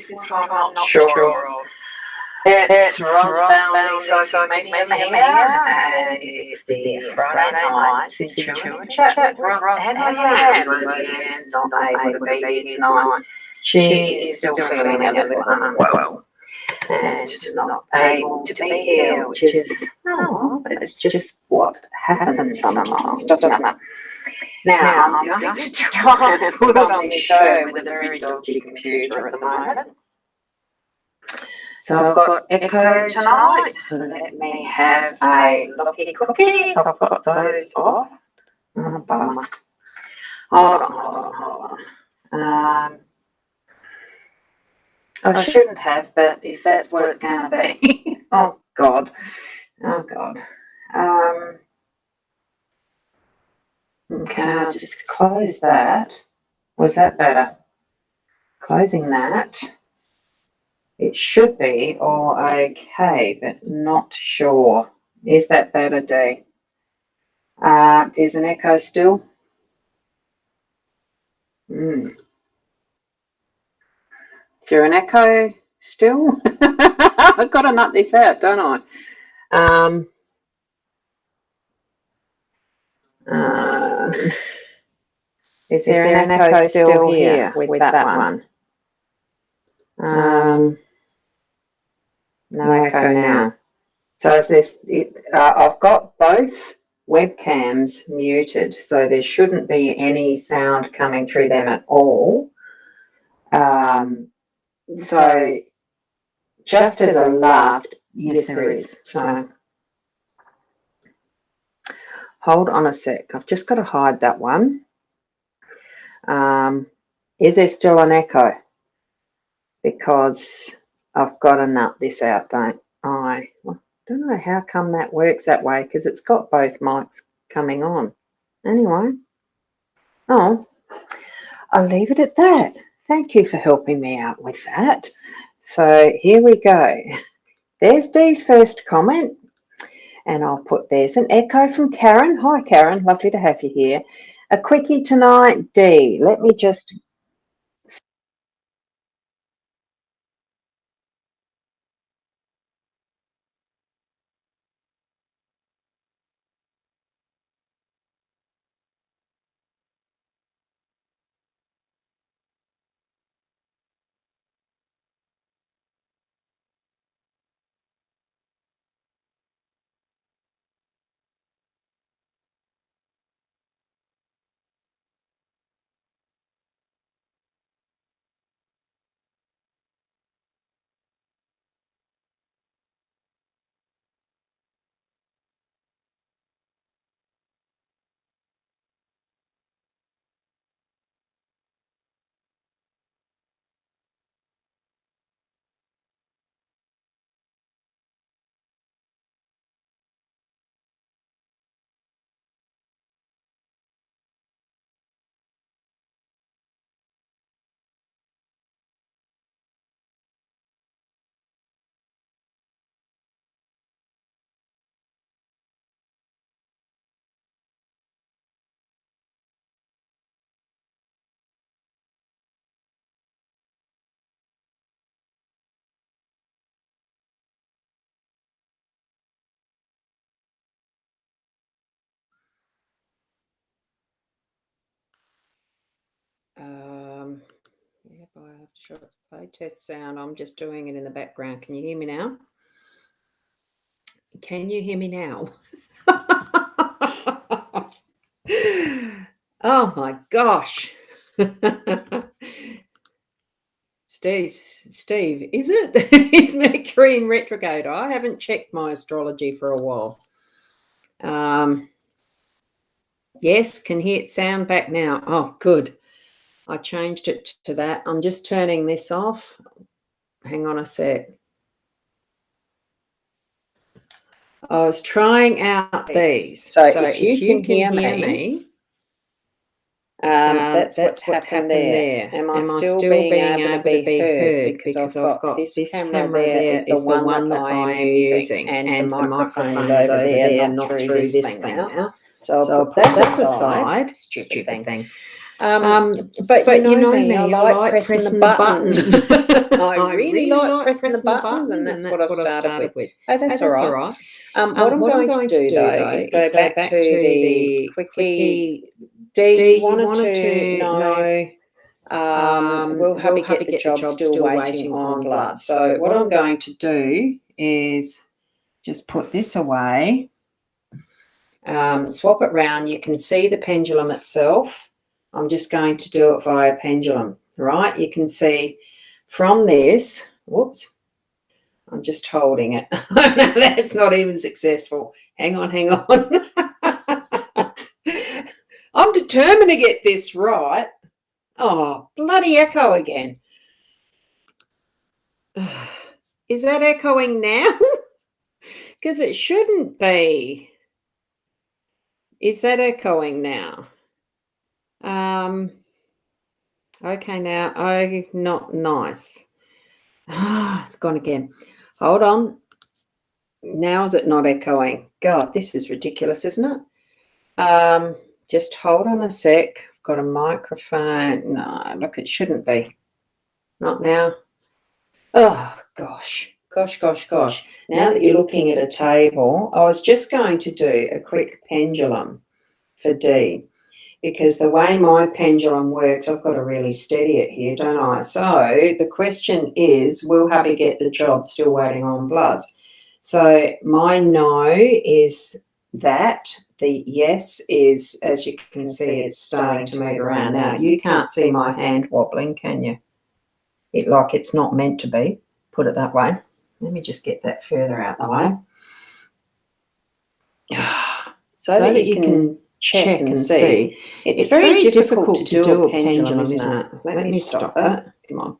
this is what I'm not sure of. It's Ros Boundy Psychic Medium here, and it's the Friday night's intuitive chat with Ros and Leanne's not able to be here tonight. She is still feeling a little unwell and not able to be here, which is, it's just what happens sometimes, doesn't it? Now, I'm going to try and put on this show with a very dodgy computer at the moment. So I've got Echo tonight. Let me have a lucky cookie. I've got those off. Oh, bummer. Hold on. I shouldn't have, but if that's what it's going to be. Oh, God. Okay, I'll just close that. Was that better? Closing that. It should be all okay, but not sure. Is that better, Dee? There's an echo still. Is there an echo still? I've got to nut this out, don't I? Is there an echo still here with that one? No echo now. So I've got both webcams muted, so there shouldn't be any sound coming through them at all. So just as a last, yes, there is. So hold on a sec. I've just got to hide that one. Is there still an echo? Because I've got to nut this out, don't I? I don't know how come that works that way, because it's got both mics coming on. Anyway, I'll leave it at that. Thank you for helping me out with that. So here we go. There's Dee's first comment, and I'll put there's an echo from Karen. Hi, Karen. Lovely to have you here. A quickie tonight, Dee. Let me just... If I have to play test sound, I'm just doing it in the background. Can you hear me now? Can you hear me now? Oh my gosh. Steve, is it? Is Mercury in retrograde? I haven't checked my astrology for a while. Yes, can hear it sound back now. Oh, good. I changed it to that. I'm just turning this off. Hang on a sec. I was trying out these. So if you can hear me, that's what's happened there. Am I still being able to be heard? Because I've got this camera there is the one that I am using, and the microphone is over there, not through this thing now. So I'll put that aside. Stupid thing. But you know me, I like pressing the buttons. I really like pressing the buttons, and that's what I've started with. Oh, that's all right. What I'm going to do, though, is go back to the quickie. Dee, you wanted to know, will hubby get the job still waiting on blood? So what I'm going to do is just put this away, swap it round. You can see the pendulum itself. I'm just going to do it via pendulum, right? You can see from this, whoops, I'm just holding it. No, that's not even successful. Hang on. I'm determined to get this right. Oh, bloody echo again. Is that echoing now? Because it shouldn't be. Is that echoing now? Okay, now, oh, not nice. It's gone again. Hold on. Now is it not echoing? God, this is ridiculous, isn't it? Just hold on a sec. I've got a microphone. No, look, it shouldn't be. Not now. Oh, gosh. Now that you're looking at a table, I was just going to do a quick pendulum for D, because the way my pendulum works, I've got to really steady it here, don't I? So the question is, will hubby get the job still waiting on bloods? So my no is that. The yes is, as you can see, it's starting to move around. Now, you can't see my hand wobbling, can you? Like it's not meant to be, put it that way. Let me just get that further out the way. So that you can check and see. It's very difficult to do a pendulum, isn't it? Let me stop it. Come on.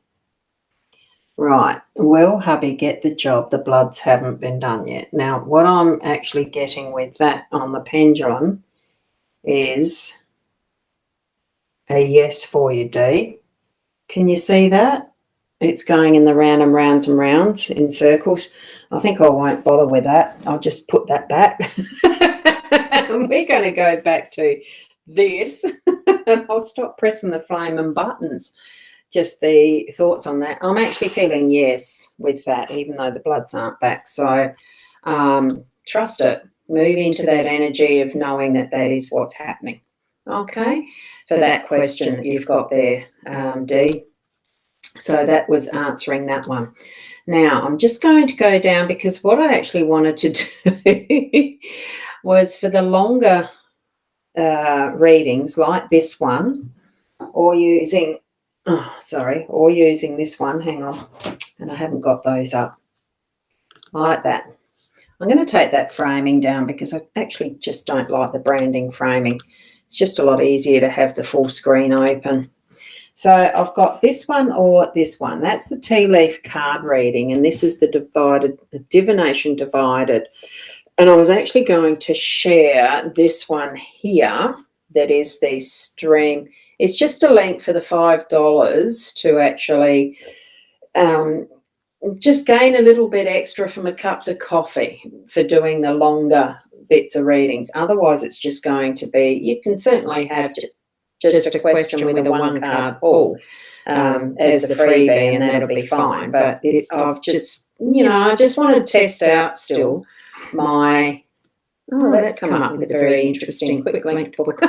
Right. Will hubby get the job? The bloods haven't been done yet. Now, what I'm actually getting with that on the pendulum is a yes for you, D. Can you see that? It's going in the round and rounds and rounds in circles. I think I won't bother with that. I'll just put that back. And we're going to go back to this. And I'll stop pressing the flaming buttons. Just the thoughts on that. I'm actually feeling yes with that, even though the bloods aren't back. So trust it. Move into that energy of knowing that that is what's happening. Okay? For that question that you've got there, Dee. So that was answering that one. Now, I'm just going to go down, because what I actually wanted to do was for the longer readings like this one, or using this one. Hang on. And I haven't got those up. Like that. I'm going to take that framing down, because I actually just don't like the branding framing. It's just a lot easier to have the full screen open. So I've got this one or this one. That's the tea leaf card reading, and this is the Divination Divided. And I was actually going to share this one here, that is the stream. It's just a link for the $5 to actually just gain a little bit extra from a cups of coffee for doing the longer bits of readings. Otherwise, it's just going to be, you can certainly have just a question with a one-card pull as the freebie, and that'll be fine. But I've just, I just want to test out still my... Oh, that's come up with a very interesting quick link book.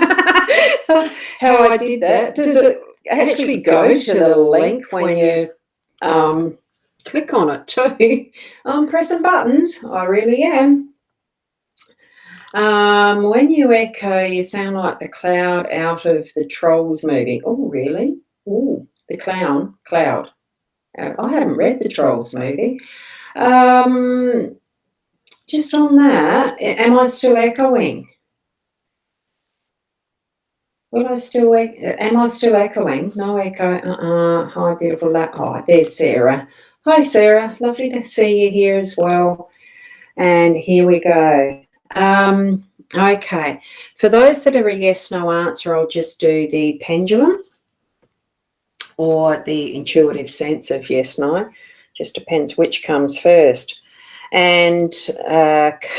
How I did that. Does it actually go to the link when you click on it too? I'm pressing buttons. I really am. When you echo, you sound like the cloud out of the Trolls movie. Oh, really? Oh, the cloud. I haven't read the Trolls movie. Just on that, am I still echoing? Am I still echoing? No echo. Hi, beautiful. Oh, there's Sarah. Hi, Sarah. Lovely to see you here as well. And here we go. Okay. For those that are a yes, no answer, I'll just do the pendulum or the intuitive sense of yes, no. Just depends which comes first. And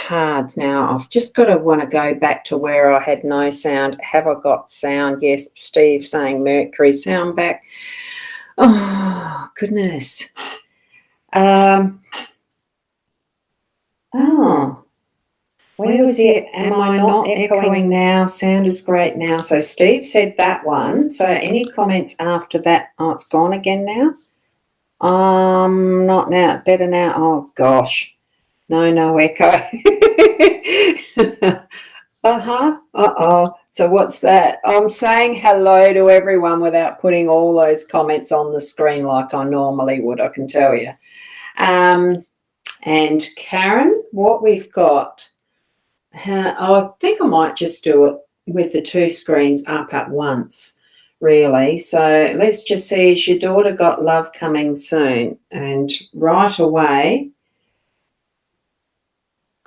cards. Now, I've just got to want to go back to where I had no sound. Have I got sound? Yes. Steve saying Mercury sound back. Oh, goodness. Where was it? Am I not echoing now? Sound is great now. So Steve said that one. So any comments after that? Oh, it's gone again now? Not now. Better now. Oh, gosh. No echo. Uh-oh. So what's that? I'm saying hello to everyone without putting all those comments on the screen like I normally would, I can tell you. And Karen, what we've got, I think I might just do it with the two screens up at once, really. So let's just see, is your daughter got love coming soon? And right away,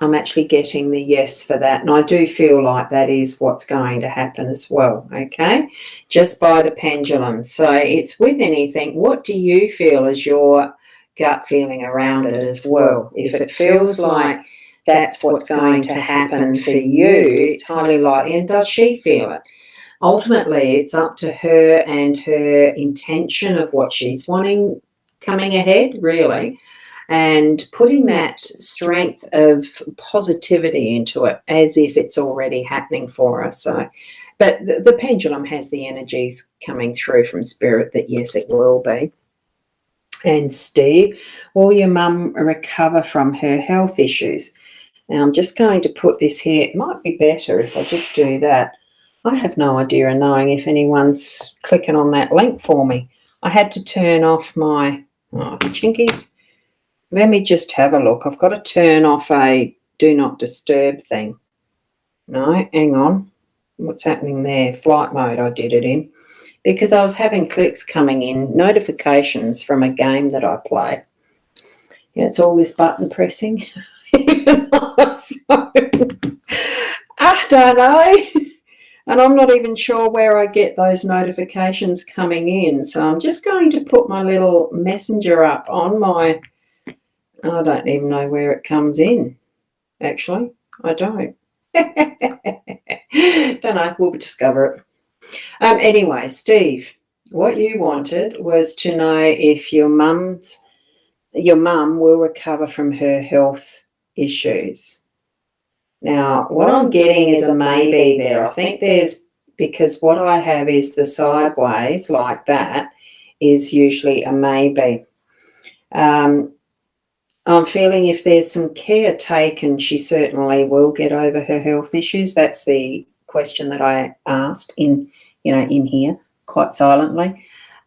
I'm actually getting the yes for that. And I do feel like that is what's going to happen as well, okay? Just by the pendulum. So it's with anything. What do you feel is your gut feeling around it as well? If it feels like that's what's going to happen for you, it's highly likely. And does she feel it? Ultimately, it's up to her and her intention of what she's wanting coming ahead, really, and putting that strength of positivity into it as if it's already happening for her. So, but the pendulum has the energies coming through from spirit that yes, it will be. And Steve, will your mum recover from her health issues? Now, I'm just going to put this here. It might be better if I just do that. I have no idea of knowing if anyone's clicking on that link for me. I had to turn off my chinkies. Let me just have a look. I've got to turn off a do not disturb thing. No, hang on. What's happening there? Flight mode I did it in. Because I was having clicks coming in, notifications from a game that I play. Yeah, it's all this button pressing. Even on the phone. I don't know. And I'm not even sure where I get those notifications coming in. So I'm just going to put my little messenger up on my... I don't even know where it comes in, actually. I don't. Don't know. We'll discover it. Anyway, Steve, what you wanted was to know if your mum will recover from her health issues. Now, what I'm getting is a maybe there. I think there's, because what I have is the sideways like that is usually a maybe. I'm feeling if there's some care taken, she certainly will get over her health issues. That's the question that I asked in here quite silently.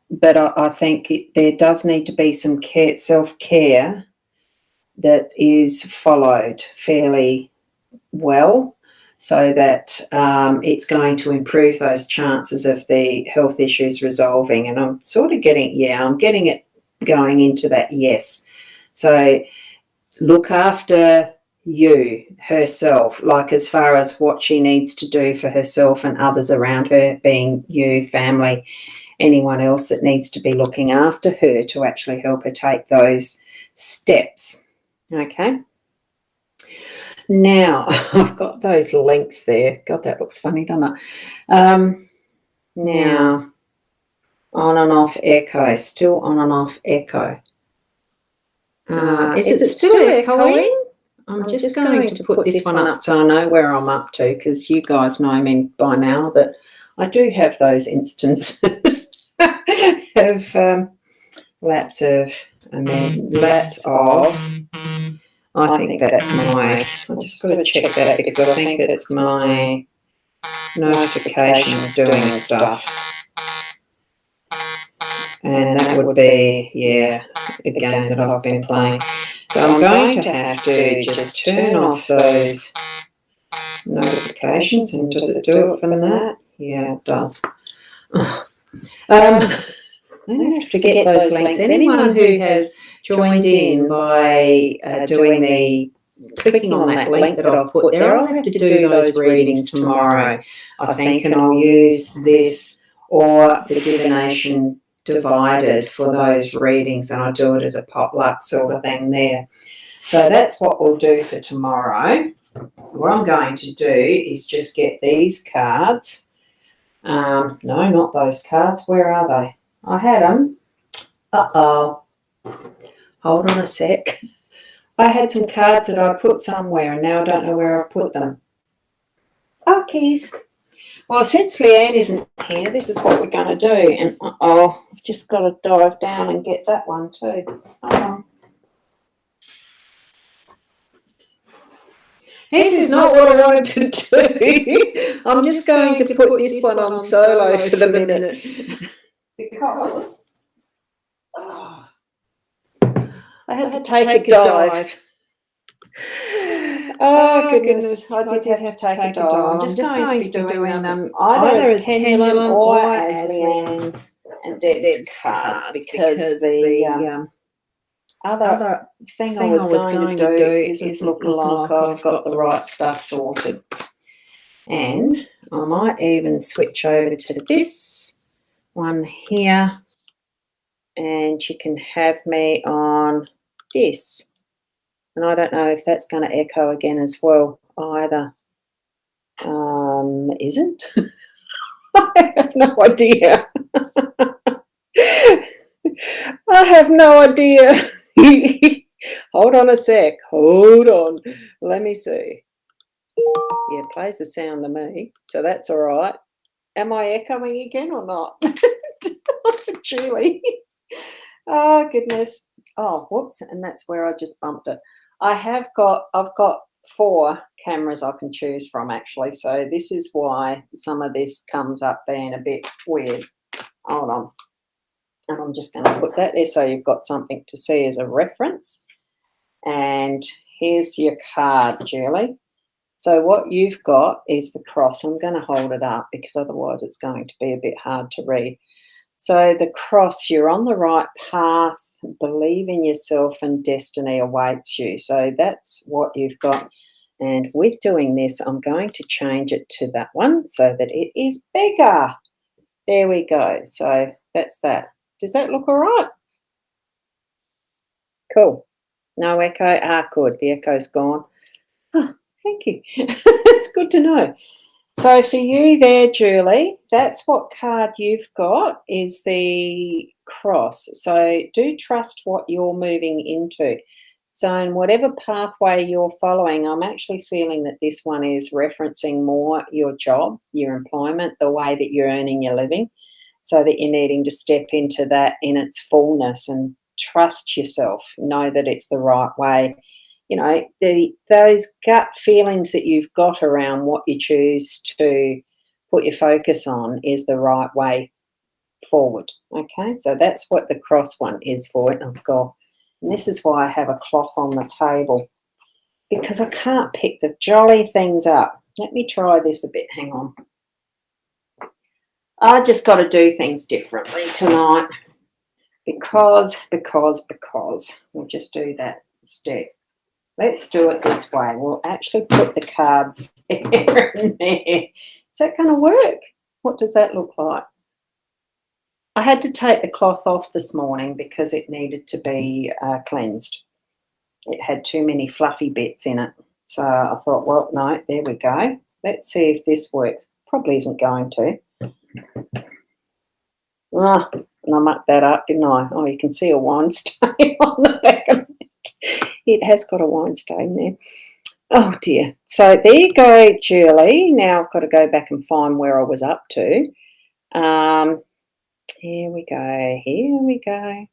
But I think there does need to be some self-care that is followed fairly well, so that it's going to improve those chances of the health issues resolving. And I'm sort of getting it going into that yes. So look after you, herself, like as far as what she needs to do for herself and others around her, being you, family, anyone else that needs to be looking after her to actually help her take those steps. Okay. Now, I've got those links there. God, that looks funny, doesn't it? Now, on and off echo, still on and off echo. Is it still echoing? I'm just going to put this one up so I know where I'm up to, because you guys know me by now that I do have those instances of lapse of, and then lapse of. I think that's my, I've just got to check that because I think it's my notifications doing stuff. And that would be, a game that I've been playing. So I'm going to have to just turn off those notifications. And does it do it from that? Yeah, it does. I don't have to forget those links. Anyone who has joined in by clicking on that link that I've put there, I'll have to do those readings tomorrow, I think, and I'll use this or the divination divided for those readings, and I'll do it as a potluck sort of thing there. So that's what we'll do for tomorrow. What I'm going to do is just get these cards. No, not those cards. Where are they? I had them. Uh-oh. Hold on a sec. I had some cards that I put somewhere and now I don't know where I put them. Oh, keys. Well, since Leanne isn't here, this is what we're going to do. And uh-oh, I've just got to dive down and get that one too. Hold on. This is not what I wanted to do. I'm just going to put this one on solo for the minute. Because I had to take a dive. Oh, goodness, I did have to take a dive. I'm just going to be doing them either as pendulum or as Leanne's and Deb's cards, because the other thing I was going to do isn't looking like I've got the right stuff sorted. And I might even switch over to this one here, and you can have me on this. And I don't know if that's going to echo again as well either. Is it? I have no idea. I have no idea. Hold on a sec. Hold on. Let me see. Yeah, it plays the sound to me, so that's all right. Am I echoing again or not? Julie. Oh, goodness. Oh, whoops. And that's where I just bumped it. I've got 4 cameras I can choose from, actually. So this is why some of this comes up being a bit weird. Hold on. And I'm just going to put that there so you've got something to see as a reference. And here's your card, Julie. So what you've got is the cross. I'm going to hold it up because otherwise it's going to be a bit hard to read. So the cross, you're on the right path, believe in yourself and destiny awaits you. So that's what you've got. And with doing this, I'm going to change it to that one so that it is bigger. There we go. So that's that. Does that look all right? Cool. No echo? Ah, good. The echo's gone. Oh, thank you. It's good to know. So for you there, Julie, that's what card you've got is the cross. So do trust what you're moving into. So in whatever pathway you're following, I'm actually feeling that this one is referencing more your job, your employment, the way that you're earning your living, so that you're needing to step into that in its fullness and trust yourself, know that it's the right way. You know, those gut feelings that you've got around what you choose to put your focus on is the right way forward. Okay, so that's what the cross one is for. I've got, and this is why I have a cloth on the table, because I can't pick the jolly things up. Let me try this a bit. Hang on. I just got to do things differently tonight because we'll just do that instead. Let's do it this way. We'll actually put the cards there and there. Is that going to work? What does that look like? I had to take the cloth off this morning because it needed to be cleansed. It had too many fluffy bits in it. So I thought, well, no, there we go. Let's see if this works. Probably isn't going to. Ah, and I mucked that up, didn't I? Oh, you can see a wine stain on the back of it. It has got a wine stain there. Oh, dear. So there you go, Julie. Now I've got to go back and find where I was up to. Here we go. Here we go.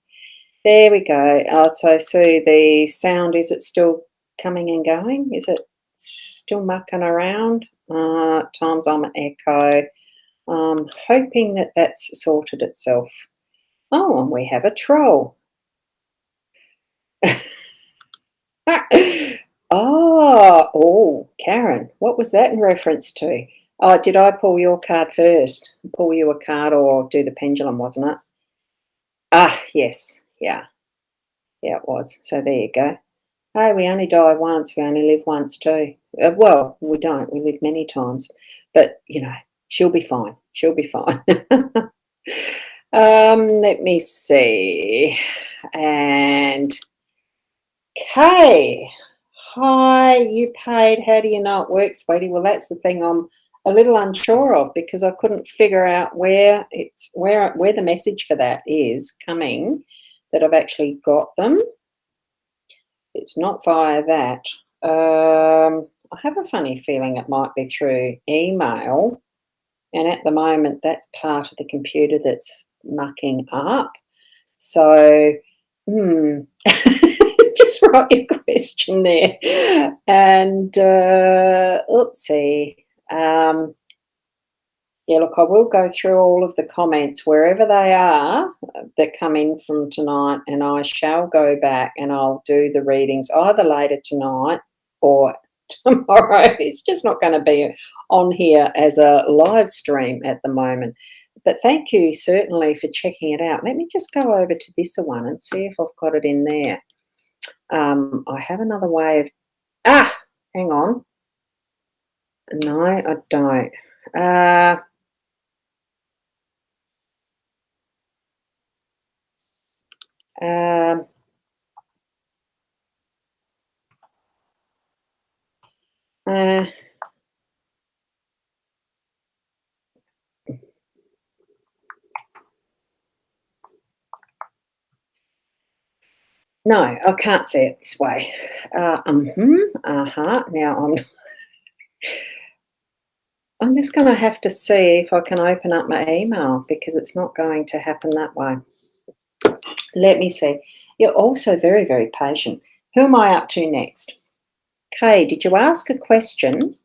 There we go. Oh, so see the sound, is it still coming and going? Is it still mucking around? At times I'm an echo. Hoping that that's sorted itself. Oh, and we have a troll. Oh, Karen, what was that in reference to? Oh, did I pull your card first? Pull you a card or do the pendulum, wasn't it? Ah, yes. Yeah. Yeah, it was. So there you go. Hey, we only die once. We only live once too. Well, we don't. We live many times. But, you know, she'll be fine. She'll be fine. Let me see. And Kay. Hi, you paid. How do you know it works, sweetie? Well, that's the thing I'm a little unsure of because I couldn't figure out where the message for that is coming. that I've actually got them. It's not via that. I have a funny feeling it might be through email, and at the moment that's part of the computer that's mucking up. So, just write your question there. And oopsie. Yeah, look, I will go through all of the comments wherever they are that come in from tonight, and I shall go back and I'll do the readings either later tonight or tomorrow. It's just not going to be on here as a live stream at the moment. But thank you certainly for checking it out. Let me just go over to this one and see if I've got it in there. I have another way of... hang on. No, I don't. No, I can't see it this way. Now I'm just going to have to see if I can open up my email, because it's not going to happen that way. Let me see. You're also very, very patient. Who am I up to next? Kay, did you ask a question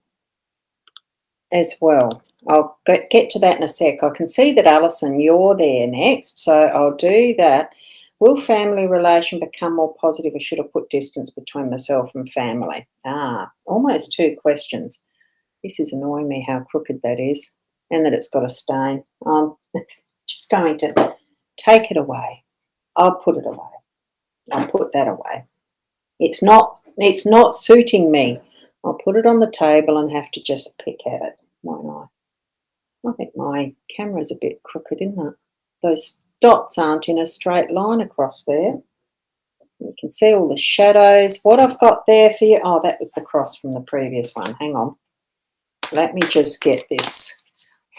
as well? I'll get to that in a sec. I can see that, Alison, you're there next, so I'll do that. Will family relation become more positive, or should I put distance between myself and family? Almost 2 questions. This is annoying me how crooked that is, and that it's got a stain. I'm just going to take it away. I'll put it away. I'll put that away. It's not suiting me. I'll put it on the table and have to just pick at it, won't I? I think my camera's a bit crooked, isn't it? Those dots aren't in a straight line across there. You can see all the shadows. What I've got there for you... Oh, that was the cross from the previous one. Hang on. Let me just get this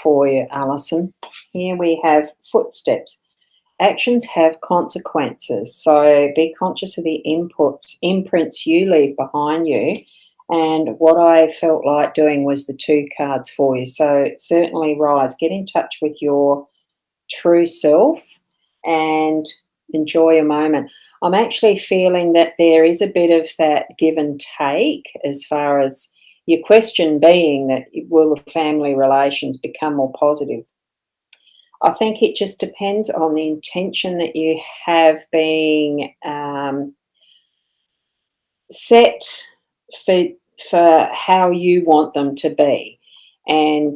for you, Alison. Here we have footsteps. Actions have consequences, so be conscious of the imprints you leave behind you. And what I felt like doing was the 2 cards for you. So certainly, Rise, get in touch with your true self and enjoy a moment. I'm actually feeling that there is a bit of that give and take, as far as your question being that will the family relations become more positive. I think it just depends on the intention that you have being set for how you want them to be. And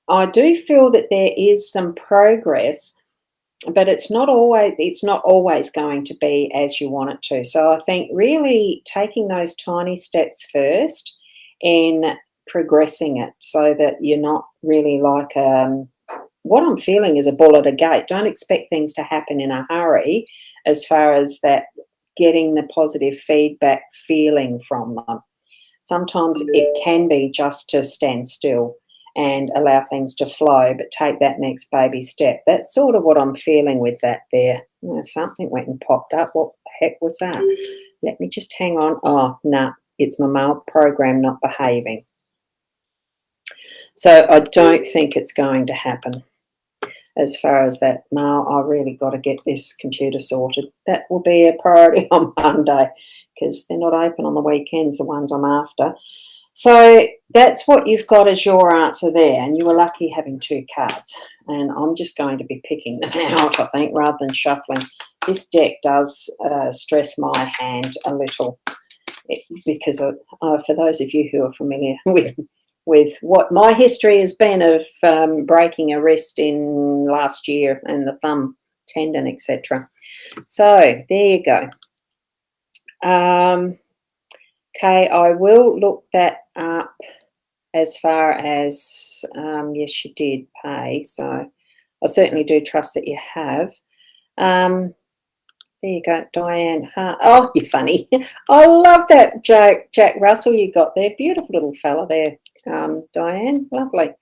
I do feel that there is some progress, but it's not always going to be as you want it to. So I think really taking those tiny steps first in progressing it, so that you're not really like what I'm feeling is a bull at a gate. Don't expect things to happen in a hurry, as far as that getting the positive feedback feeling from them. Sometimes it can be just to stand still and allow things to flow, but take that next baby step. That's sort of what I'm feeling with that there. Something went and popped up. What the heck was that? Let me just hang on. Oh, no, it's my mail program not behaving. So I don't think it's going to happen. As far as that, no, I really got to get this computer sorted. That will be a priority on Monday, because they're not open on the weekends, the ones I'm after. So that's what you've got as your answer there, and you were lucky having 2 cards. And I'm just going to be picking them out, I think, rather than shuffling. This deck does stress my hand a little, because for those of you who are familiar with what my history has been of breaking a wrist in last year and the thumb tendon, etc. So there you go. Okay, I will look that up as far as, yes, you did pay. So I certainly do trust that you have. There you go, Diane. Oh, you're funny. I love that Jack Russell you got there. Beautiful little fella there, Diane. Lovely.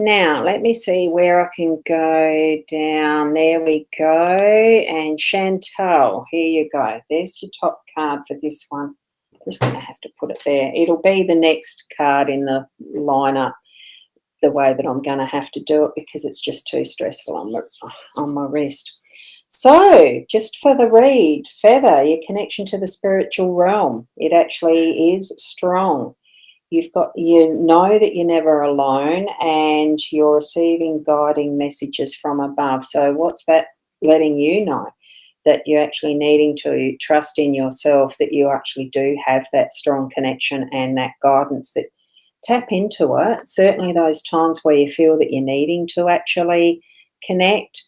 Now, let me see where I can go down. There we go. And Chantal, here you go. There's your top card for this one. I'm just going to have to put it there. It'll be the next card in the lineup, the way that I'm going to have to do it, because it's just too stressful on my wrist. So, just for the read, Feather, your connection to the spiritual realm. It actually is strong. You know that you're never alone, and you're receiving guiding messages from above. So what's that letting you know? That you're actually needing to trust in yourself, that you actually do have that strong connection and that guidance. That tap into it. Certainly those times where you feel that you're needing to actually connect,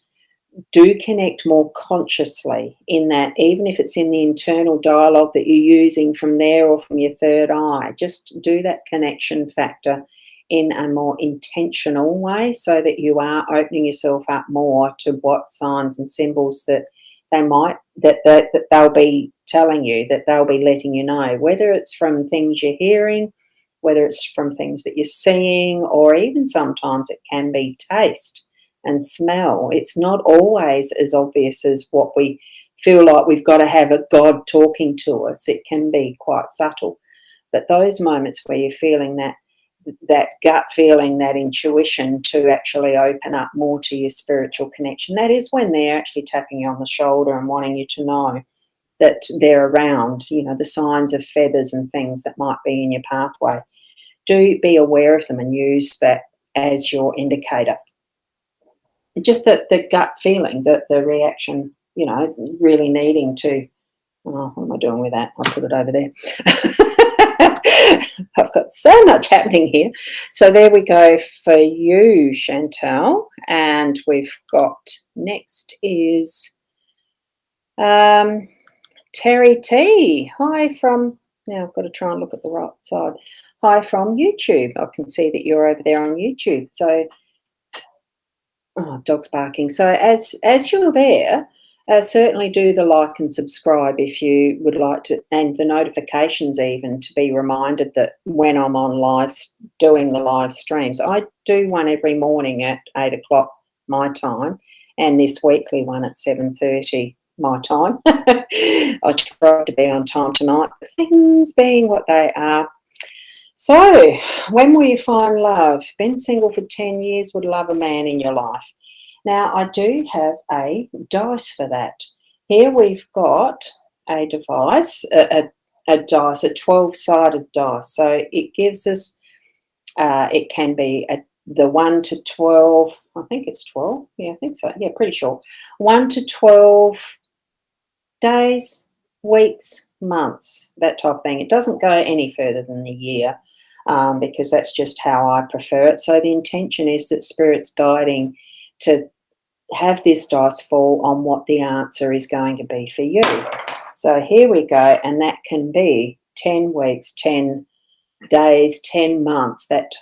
do connect more consciously, in that even if it's in the internal dialogue that you're using from there or from your third eye, just do that connection factor in a more intentional way, so that you are opening yourself up more to what signs and symbols that that they'll be telling you, that they'll be letting you know, whether it's from things you're hearing, whether it's from things that you're seeing, or even sometimes it can be taste and smell. It's not always as obvious as what we feel like we've got to have a God talking to us. It can be quite subtle. But those moments where you're feeling that gut feeling, that intuition to actually open up more to your spiritual connection, that is when they're actually tapping you on the shoulder and wanting you to know that they're around, the signs of feathers and things that might be in your pathway. Do be aware of them and use that as your indicator. Just the gut feeling, the reaction, really needing to, what am I doing with that? I'll put it over there. I've got so much happening here. So there we go for you, Chantal. And we've got, next is Terry T. Hi from, now I've got to try and look at the right side. Hi from YouTube. I can see that you're over there on YouTube. So, dog's barking. So as you're there, certainly do the like and subscribe if you would like to, and the notifications even, to be reminded that when I'm on doing the live streams. I do one every morning at 8 o'clock my time, and this weekly one at 7:30 my time. I tried to be on time tonight, but things being what they are. So, when will you find love? Been single for 10 years, would love a man in your life. Now, I do have a dice for that. Here we've got a device, a dice, a 12-sided dice. So it gives us, it can be the 1 to 12, I think it's 12. Yeah, I think so. Yeah, pretty sure. 1 to 12 days, weeks, months, that type of thing. It doesn't go any further than the year, because that's just how I prefer it. So the intention is that Spirit's guiding to have this dice fall on what the answer is going to be for you. So here we go, and that can be 10 weeks, 10 days, 10 months, that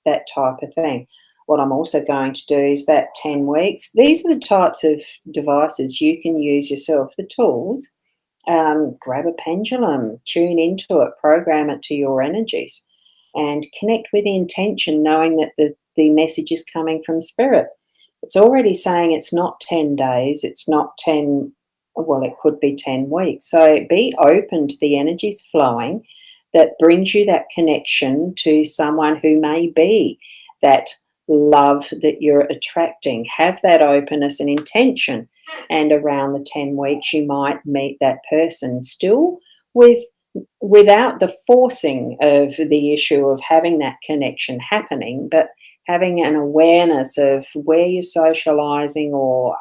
type of thing. What I'm also going to do is that 10 weeks, these are the types of devices you can use yourself, the tools. Grab a pendulum, tune into it, program it to your energies, and connect with the intention, knowing that the message is coming from Spirit. It's already saying it's not 10 days, it's not 10, well, it could be 10 weeks. So be open to the energies flowing that brings you that connection to someone who may be that love that you're attracting. Have that openness and intention. And around the 10 weeks, you might meet that person, still without the forcing of the issue of having that connection happening, but having an awareness of where you're socializing, or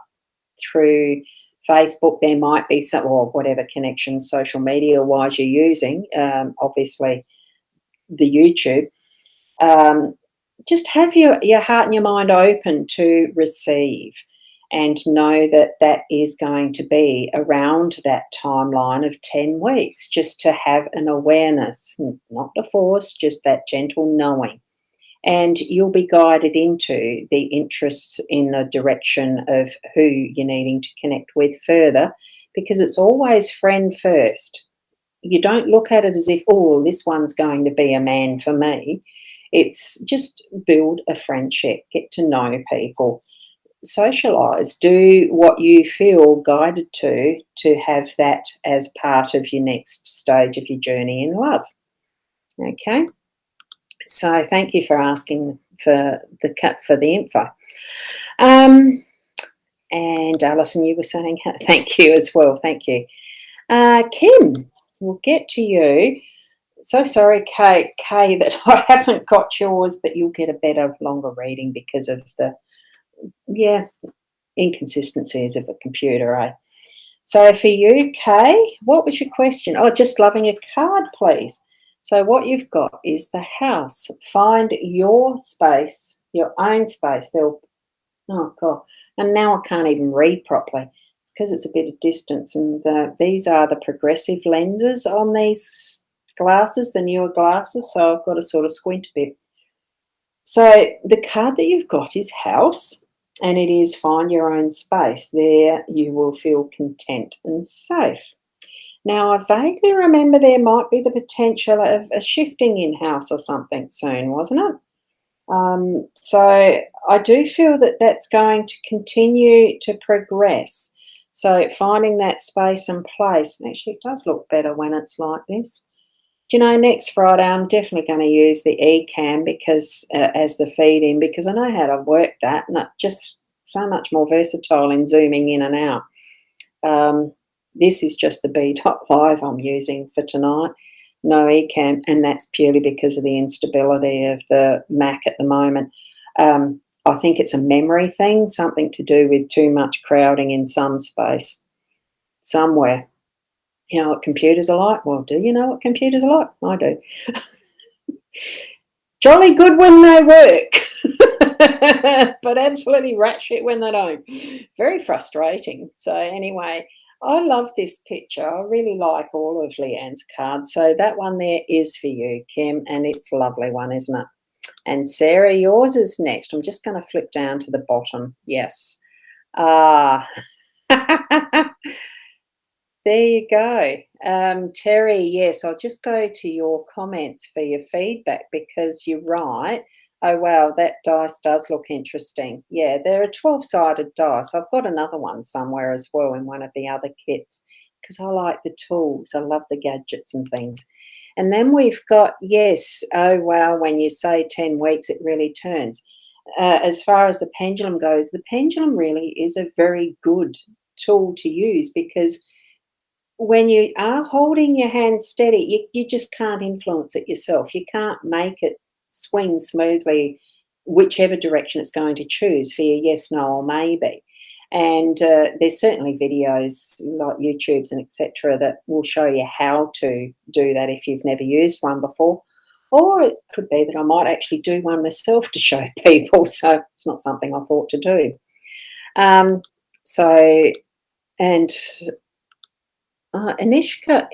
through Facebook, there might be some, or whatever connections social media wise you're using, obviously the YouTube. Just have your heart and your mind open to receive, and know that that is going to be around that timeline of 10 weeks, just to have an awareness, not the force, just that gentle knowing. And you'll be guided into the interests in the direction of who you're needing to connect with further, because it's always friend first. You don't look at it as if, oh, this one's going to be a man for me. It's just build a friendship, get to know people, socialise, do what you feel guided to have that as part of your next stage of your journey in love. Okay, so thank you for asking for the info. And Alison, you were saying thank you as well. Thank you. Kim, we'll get to you. So sorry, Kay, that I haven't got yours, but you'll get a better, longer reading because of the inconsistencies of the computer. So for you, Kay, what was your question? Oh, just loving a card, please. So what you've got is the house. Find your space, your own space. Oh, God. And now I can't even read properly. It's because it's a bit of distance. And these are the progressive lenses on these glasses, the newer glasses. So I've got to sort of squint a bit. So the card that you've got is house, and it is find your own space. There you will feel content and safe. Now, I vaguely remember there might be the potential of a shifting in house or something soon, wasn't it? So I do feel that that's going to continue to progress. So finding that space and place, actually it does look better when it's like this. Do you know, next Friday I'm definitely going to use the eCam because as the feed in, because I know how to work that, and it's just so much more versatile in zooming in and out. This is just the B.Live I'm using for tonight. No eCam, and that's purely because of the instability of the Mac at the moment. I think it's a memory thing, something to do with too much crowding in some space somewhere. You know what computers are like? Well, do you know what computers are like? I do. Jolly good when they work, but absolutely rat shit when they don't. Very frustrating. So anyway, I love this picture. I really like all of Leanne's cards. So that one there is for you, Kim, and it's a lovely one, isn't it? And Sarah, yours is next. I'm just going to flip down to the bottom. Yes. Ah. There you go. Terry, yes, I'll just go to your comments for your feedback because you're right. Oh, wow, that dice does look interesting. Yeah, they're a 12-sided dice. I've got another one somewhere as well in one of the other kits because I like the tools. I love the gadgets and things. And then we've got, yes, oh, wow, when you say 10 weeks, it really turns. As far as the pendulum goes, the pendulum really is a very good tool to use because when you are holding your hand steady, you just can't influence it yourself. You can't make it swing smoothly whichever direction it's going to choose for your yes, no, or maybe. And there's certainly videos like YouTube's and etc. that will show you how to do that if you've never used one before. Or it could be that I might actually do one myself to show people. So it's not something I thought to do. And Ashika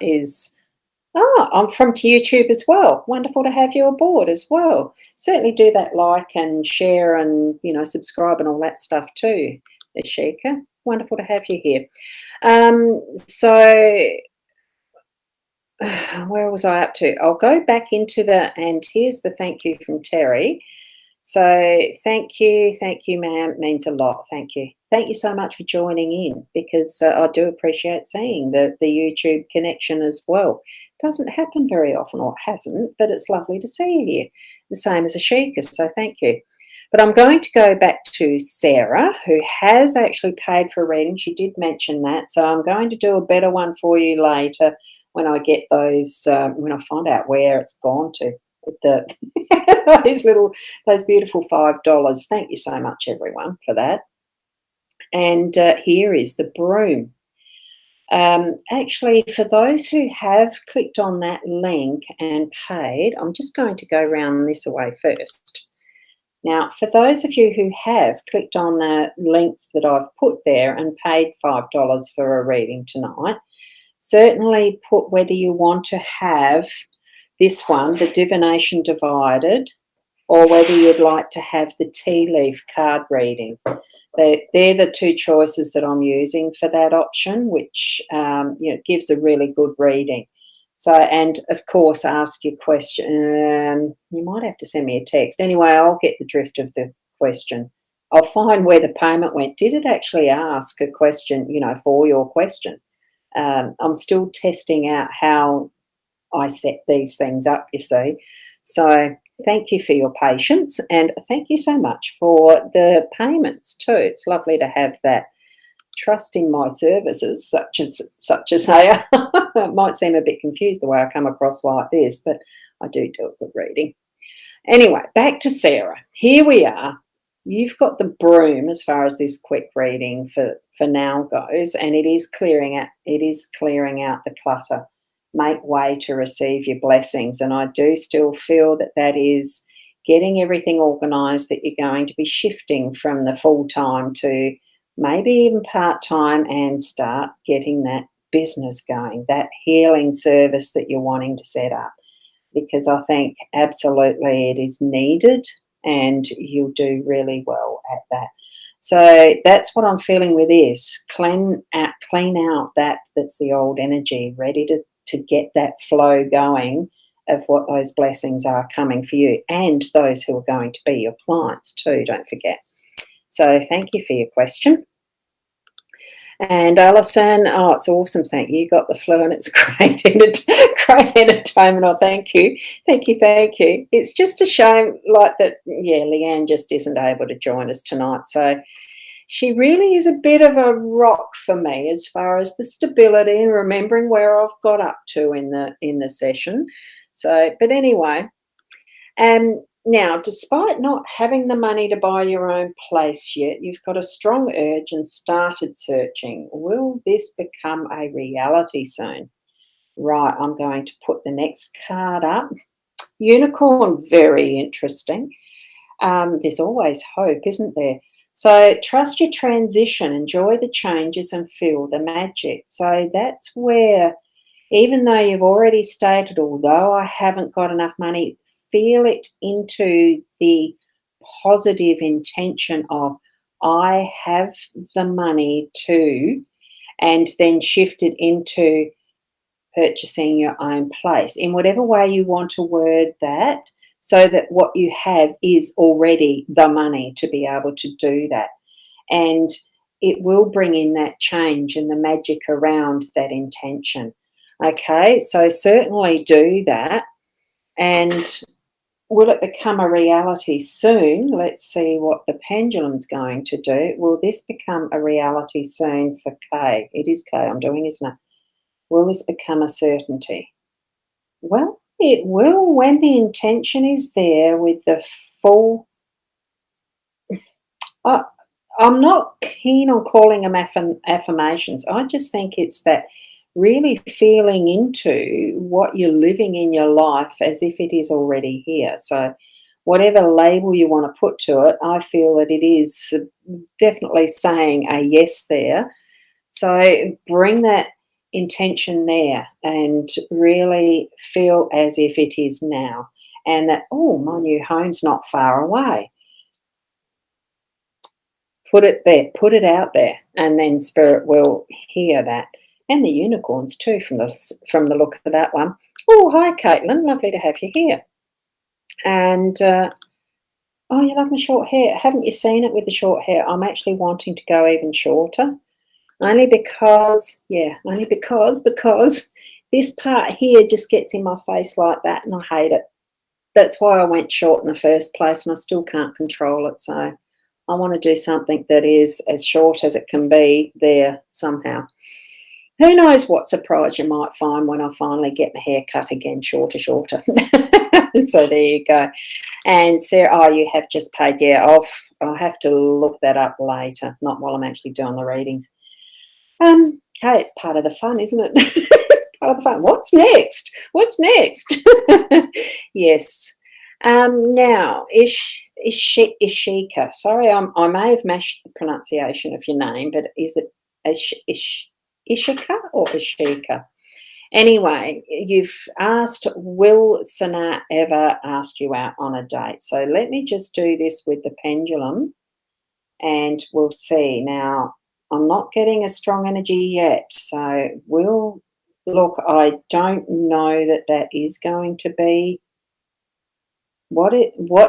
is, I'm from YouTube as well. Wonderful to have you aboard as well. Certainly do that like and share and, subscribe and all that stuff too, Ashika. Wonderful to have you here. So where was I up to? I'll go back into and here's the thank you from Terry. So thank you, ma'am. It means a lot. Thank you. Thank you so much for joining in because I do appreciate seeing the YouTube connection as well. Doesn't happen very often, or hasn't, but it's lovely to see you here. The same as Ashika, so thank you. But I'm going to go back to Sarah, who has actually paid for a reading. She did mention that, so I'm going to do a better one for you later when I get those, when I find out where it's gone to. Those beautiful $5. Thank you so much, everyone, for that. And here is the broom. Actually, for those who have clicked on that link and paid, I'm just going to go round this way first. Now, for those of you who have clicked on the links that I've put there and paid $5 for a reading tonight, certainly put whether you want to have this one, the Divination Divided, or whether you'd like to have the tea leaf card reading. They're the two choices that I'm using for that option, which gives a really good reading. So, and of course, ask your question. You might have to send me a text. Anyway, I'll get the drift of the question. I'll find where the payment went. Did it actually ask a question, for your question? I'm still testing out how I set these things up, you see. So thank you for your patience, and thank you so much for the payments too. It's lovely to have that trust in my services, such as they are. It might seem a bit confused the way I come across like this, but I do a good reading. Anyway, back to Sarah. Here we are. You've got the broom as far as this quick reading for now goes, and it is clearing out the clutter. Make way to receive your blessings. And I do still feel that is getting everything organised, that you're going to be shifting from the full-time to maybe even part-time and start getting that business going, that healing service that you're wanting to set up. Because I think absolutely it is needed and you'll do really well at that. So that's what I'm feeling with this. Clean out that's the old energy, ready to get that flow going of what those blessings are coming for you and those who are going to be your clients too, don't forget. So thank you for your question. And Alison, oh, it's awesome. Thank you. You got the flu and it's great entertainment. Oh, thank you. Thank you. It's just a shame like that, Leanne just isn't able to join us tonight. So she really is a bit of a rock for me as far as the stability and remembering where I've got up to in the session. So, but anyway, now, despite not having the money to buy your own place yet, you've got a strong urge and started searching. Will this become a reality soon? Right, I'm going to put the next card up. Unicorn, very interesting. There's always hope, isn't there? So trust your transition, enjoy the changes and feel the magic. So that's where, even though you've already stated, although I haven't got enough money, feel it into the positive intention of I have the money to, and then shift it into purchasing your own place in whatever way you want to word that, so that what you have is already the money to be able to do that. And it will bring in that change and the magic around that intention. Okay, so certainly do that. And will it become a reality soon? Let's see what the pendulum's going to do. Will this become a reality soon for K? It is K I'm doing, isn't it? Will this become a certainty? Well, it will when the intention is there with the full... I'm not keen on calling them affirmations. I just think it's that really feeling into what you're living in your life as if it is already here. So whatever label you want to put to it, I feel that it is definitely saying a yes there. So bring that intention there and really feel as if it is now, and that, oh, my new home's not far away. Put it there, put it out there, and then Spirit will hear that. And the unicorns too, from the look of that one. Oh, hi, Caitlin. Lovely to have you here. And, oh, you love my short hair. Haven't you seen it with the short hair? I'm actually wanting to go even shorter. Only because this part here just gets in my face like that, and I hate it. That's why I went short in the first place, and I still can't control it. So I want to do something that is as short as it can be there somehow. Who knows what surprise you might find when I finally get my hair cut again, shorter. So there you go. And Sarah, oh, you have just paid. Yeah, I'll have to look that up later, not while I'm actually doing the readings. Hey, it's part of the fun, isn't it? Part of the fun. What's next? Yes. Now, Ishika. Sorry, I may have mashed the pronunciation of your name, but is it Ishika or Ishika? Anyway, you've asked, will Sanat ever ask you out on a date? So let me just do this with the pendulum and we'll see. Now, I'm not getting a strong energy yet. So will look, I don't know that that is going to be what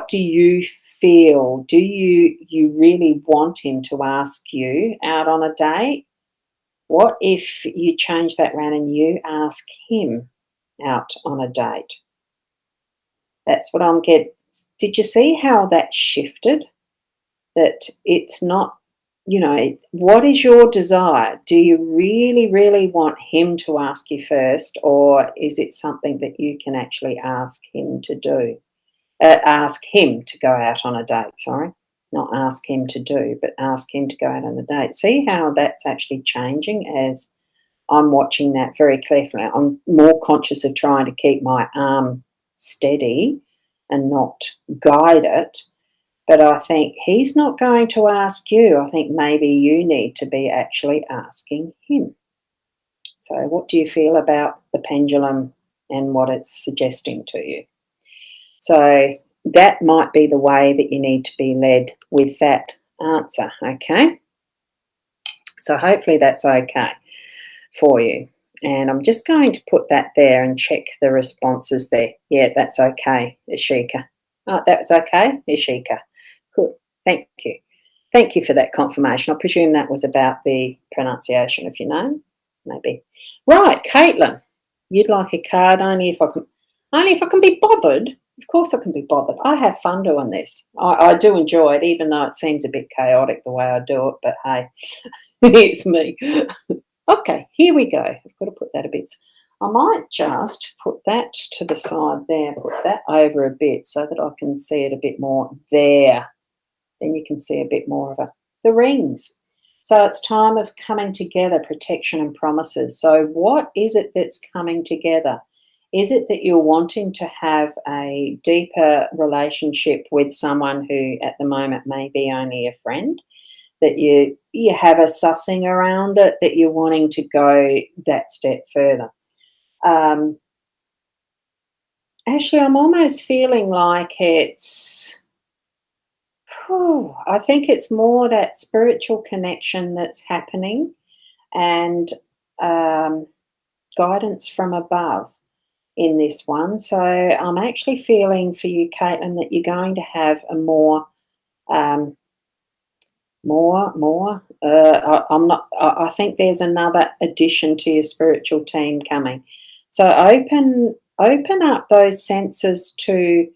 do you feel? Do you really want him to ask you out on a date? What if you change that round and you ask him out on a date? That's what I'm getting. Did you see how that shifted? That it's not, what is your desire? Do you really, really want him to ask you first, or is it something that you can actually ask him to do? Ask him to go out on a date, sorry. Not ask him to do, but ask him to go out on a date. See how that's actually changing as I'm watching that very carefully. I'm more conscious of trying to keep my arm steady and not guide it. But I think he's not going to ask you. I think maybe you need to be actually asking him. So, what do you feel about the pendulum and what it's suggesting to you? So, that might be the way that you need to be led with that answer, okay? So, hopefully, that's okay for you. And I'm just going to put that there and check the responses there. Yeah, that's okay, Ishika. Oh, that was okay, Ishika. Good. Thank you. Thank you for that confirmation. I presume that was about the pronunciation of your name, maybe. Right, Caitlin, you'd like a card only if I can be bothered. Of course, I can be bothered. I have fun doing this. I do enjoy it, even though it seems a bit chaotic the way I do it. But hey, it's me. Okay, here we go. I've got to put that a bit. I might just put that to the side there, put that over a bit so that I can see it a bit more there. Then you can see a bit more of it. The rings. So it's time of coming together, protection and promises. So what is it that's coming together? Is it that you're wanting to have a deeper relationship with someone who at the moment may be only a friend? That you have a sussing around it, that you're wanting to go that step further? Actually, I'm almost feeling like I think it's more that spiritual connection that's happening and um, guidance from above in this one. So I'm actually feeling for you, Caitlin, that you're going to have a um, I'm not. I think there's another addition to your spiritual team coming. So open up those senses to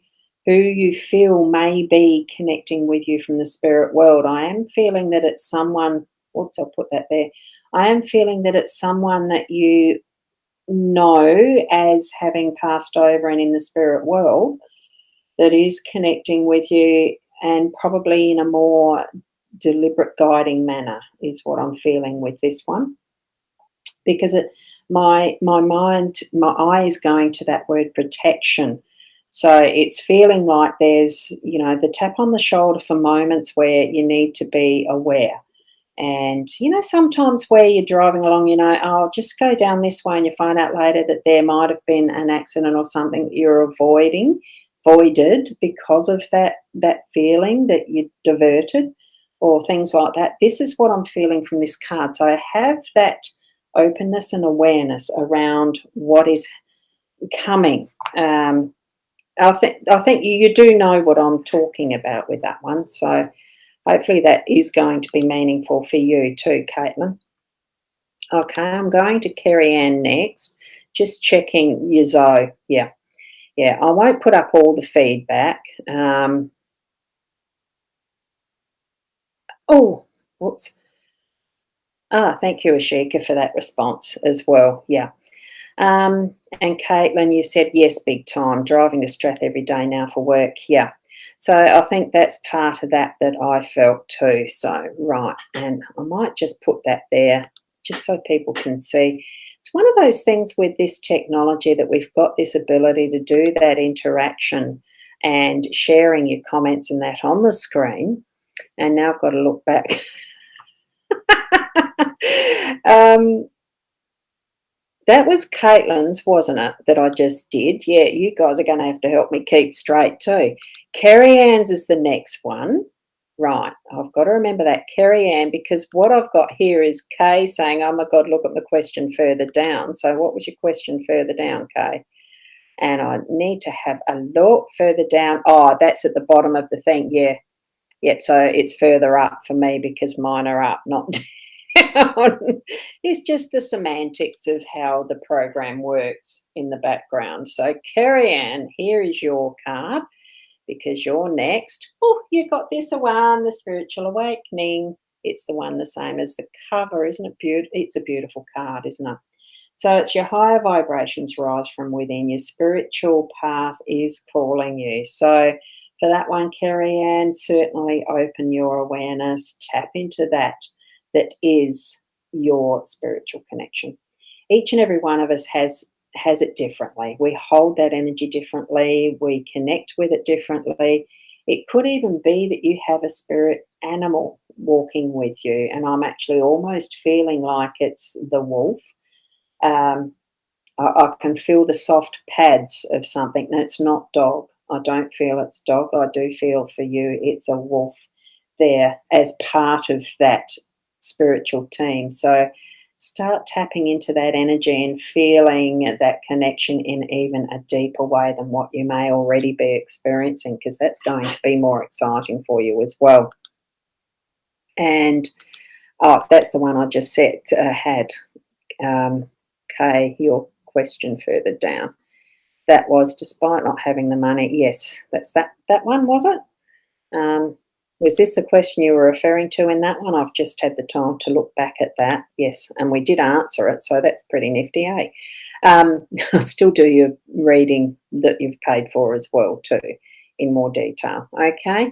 who you feel may be connecting with you from the spirit world. I am feeling that it's someone. Oops, I'll put that there. I am feeling that it's someone that you know as having passed over and in the spirit world that is connecting with you, and probably in a more deliberate guiding manner is what I'm feeling with this one, because my mind, my eye is going to that word protection. So it's feeling like there's, the tap on the shoulder for moments where you need to be aware. And, sometimes where you're driving along, I'll just go down this way, and you find out later that there might have been an accident or something that you're avoided because of that feeling that you diverted or things like that. This is what I'm feeling from this card. So I have that openness and awareness around what is coming. I think you do know what I'm talking about with that one. So hopefully that is going to be meaningful for you too, Caitlin. Okay, I'm going to Kerry Ann next. Just checking your Zoe. Yeah, I won't put up all the feedback. Oh, whoops. Thank you, Ashika, for that response as well. Yeah. And Caitlin, you said yes, big time. Driving to Strath every day now for work. Yeah. So I think that's part of that I felt too. So, right. And I might just put that there just so people can see. It's one of those things with this technology that we've got this ability to do that interaction and sharing your comments and that on the screen. And now I've got to look back. That was Caitlin's, wasn't it, that I just did? Yeah, you guys are going to have to help me keep straight too. Carrie Ann's is the next one. Right, I've got to remember that, Kerry Ann, because what I've got here is Kay saying, oh my God, look at the question further down. So what was your question further down, Kay? And I need to have a look further down. Oh, that's at the bottom of the thing. Yeah. Yep. So it's further up for me because mine are up, not down. It's just the semantics of how the program works in the background. So, Kerry Ann, here is your card because you're next. Oh, you got this one, the Spiritual Awakening. It's the one the same as the cover, isn't it beautiful? It's a beautiful card, isn't it? So it's your higher vibrations rise from within. Your spiritual path is calling you. So for that one, Kerry Ann, certainly open your awareness, tap into that is your spiritual connection. Each and every one of us has it differently. We hold that energy differently. We connect with it differently. It could even be that you have a spirit animal walking with you, and I'm actually almost feeling like it's the wolf. um, I can feel the soft pads of something. And it's not dog. I don't feel it's dog. I do feel for you it's a wolf there as part of that spiritual team. So start tapping into that energy and feeling that connection in even a deeper way than what you may already be experiencing, because that's going to be more exciting for you as well. And oh, that's the one I just said had. Kay, your question further down. That was despite not having the money. Yes, that's that one, was it? Was this the question you were referring to in that one? I've just had the time to look back at that. Yes, and we did answer it, so that's pretty nifty, eh? I'll still do your reading that you've paid for as well, too, in more detail. Okay.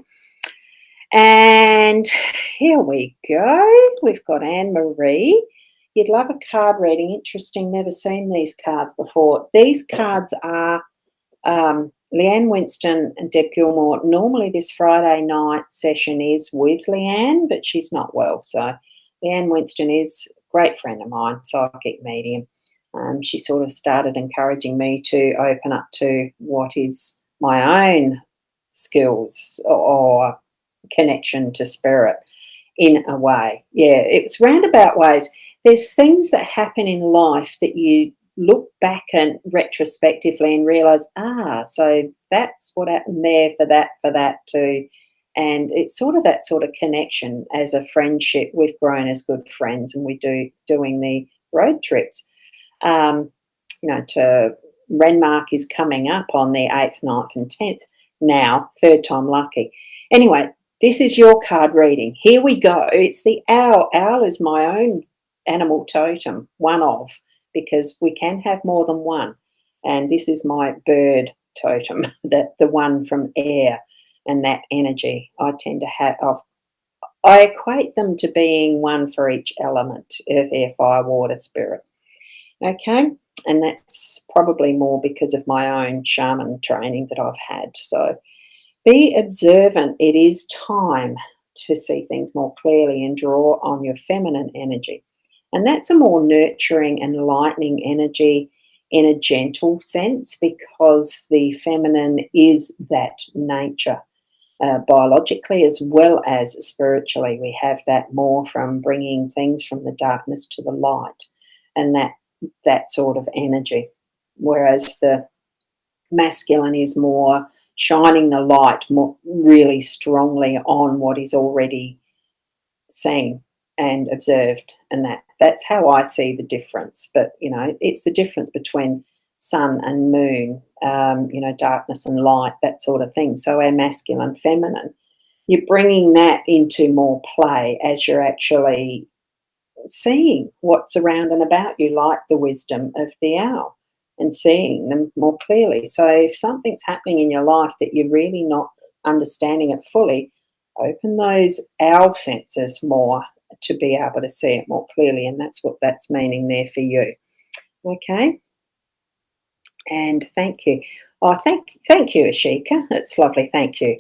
And here we go. We've got Anne Marie. You'd love a card reading. Interesting. Never seen these cards before. These cards are Leanne Winston and Deb Gilmore. Normally this Friday night session is with Leanne, but she's not well. So Leanne Winston is a great friend of mine, psychic medium. She sort of started encouraging me to open up to what is my own skills or connection to spirit in a way. Yeah, it's roundabout ways. There's things that happen in life that you look back and retrospectively and realize, so that's what happened there for that too. And it's sort of that sort of connection as a friendship. We've grown as good friends, and we doing the road trips. To Renmark is coming up on the 8th, 9th and 10th now, third time lucky. Anyway, this is your card reading. Here we go. It's the owl. Owl is my own animal totem, one of, because we can have more than one. And this is my bird totem, the one from air and that energy. I tend to have, I equate them to being one for each element, earth, air, fire, water, spirit. Okay, and that's probably more because of my own shaman training that I've had. So be observant. It is time to see things more clearly and draw on your feminine energy. And that's a more nurturing, enlightening energy in a gentle sense, because the feminine is that nature. Biologically as well as spiritually, we have that more from bringing things from the darkness to the light, and that sort of energy. Whereas the masculine is more shining the light more really strongly on what is already seen and observed, and that's how I see the difference. But it's the difference between sun and moon, darkness and light, that sort of thing. So our masculine, feminine, you're bringing that into more play as you're actually seeing what's around and about you, like the wisdom of the owl, and seeing them more clearly. So if something's happening in your life that you're really not understanding it fully, open those owl senses more to be able to see it more clearly, and that's what that's meaning there for you. Okay? And thank you. Oh, thank you, Ashika. That's lovely. Thank you.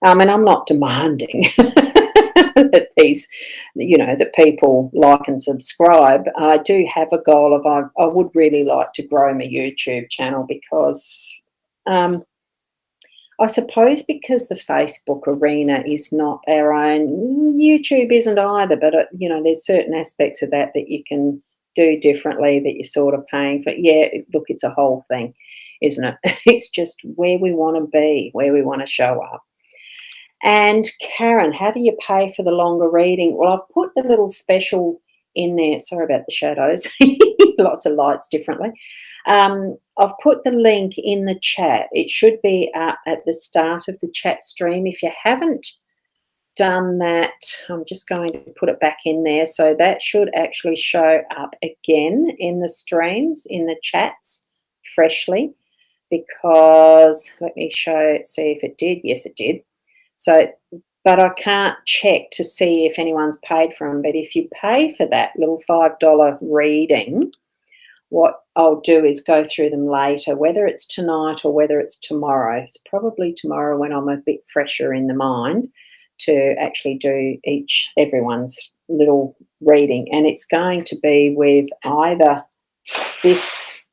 And I'm not demanding that that people like and subscribe. I do have a goal of I would really like to grow my YouTube channel, because I suppose because the Facebook arena is not our own, YouTube isn't either, but, there's certain aspects of that that you can do differently that you're sort of paying for. Yeah, look, it's a whole thing, isn't it? It's just where we want to be, where we want to show up. And Karen, how do you pay for the longer reading? Well, I've put the little special in there. Sorry about the shadows. Lots of lights differently. I've put the link in the chat. It should be up at the start of the chat stream. If you haven't done that, I'm just going to put it back in there. So that should actually show up again in the streams, in the chats, freshly. Because let me see if it did. Yes, it did. So, but I can't check to see if anyone's paid for them. But if you pay for that little $5 reading, what I'll do is go through them later, whether it's tonight or whether it's tomorrow. It's probably tomorrow when I'm a bit fresher in the mind to actually do everyone's little reading. And it's going to be with either this